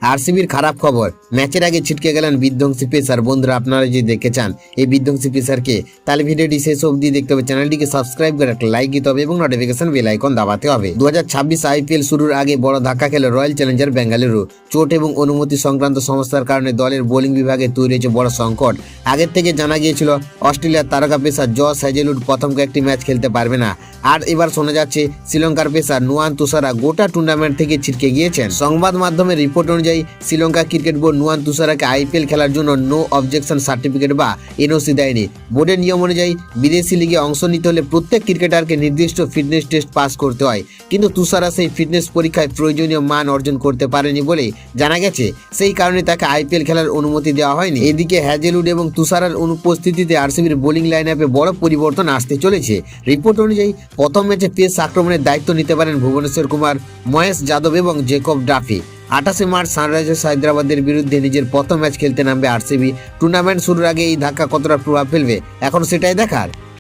আরসিবির খারাপ খবর, ম্যাচের আগে ছিটকে গেলেন বিধ্বংসী পেসার। বন্ধুরা, আপনারা যদি দেখতে চান এই বিধ্বংসী পেসারকে, তাহলে ভিডিওটি শেষ অবধি দেখতে হবে। চ্যানেলটিকে সাবস্ক্রাইব করে একটা লাইক দিতে হবে এবং নোটিফিকেশন বেল আইকন দাবাতে হবে। 2026 আইপিএল শুরুর আগে বড় ধাক্কা খেল রয়্যাল চ্যালেঞ্জার বেঙ্গালুরু। চোট এবং অনুমতি সংক্রান্ত সমস্যার কারণে দলের বোলিং বিভাগে তৈরি হয়েছে বড় সংকট। আগের থেকে জানা গিয়েছিল অস্ট্রেলিয়ার তারকা পেসার জস হ্যাজেলউড প্রথম কয়েকটি ম্যাচ খেলতে পারবে না। আর এবার শোনা যাচ্ছে শ্রীলঙ্কার পেসার নুয়ান তুষারা গোটা টুর্নামেন্ট থেকে ছিটকে গিয়েছেন। সংবাদ মাধ্যমের রিপোর্ট অনুযায়ী শ্রীলঙ্কা ক্রিকেট বোর্ড নুয়ান তুষারাকে আইপিএল খেলার জন্য নো অবজেকশন সার্টিফিকেট বা এনওসি দেয়নি। বোর্ডের নিয়ম অনুযায়ী বিদেশি লিগে অংশ নিতে হলে প্রত্যেক ক্রিকেটারকে নির্দিষ্ট ফিটনেস টেস্ট পাস করতে হয়, কিন্তু তুষারা সেই ফিটনেস পরীক্ষায় প্রয়োজনীয় মান অর্জন করতে পারেনি বলে জানা গেছে। সেই কারণে তাকে আইপিএল খেলার অনুমতি দেওয়া হয়নি। এদিকে হ্যাজেলউড এবং তুষারার অনুপস্থিতিতে আরসিবির বোলিং লাইন আপে বড় পরিবর্তন আসতে চলেছে। রিপোর্ট অনুযায়ী প্রথম ম্যাচে পেস আক্রমণের দায়িত্ব নিতে পারেন ভুবনেশ্বর কুমার, মহেশ যাদব এবং জেকব ডাফি। 28 মার্চ সানরাইজার্স হায়দ্রাবাদের বিরুদ্ধে নিজের প্রথম ম্যাচ খেলতে নামবে আরসিবি। টুর্নামেন্ট শুরুর আগে এই ধাক্কা কতটা প্রভাব ফেলবে এখন সেটাই দেখার।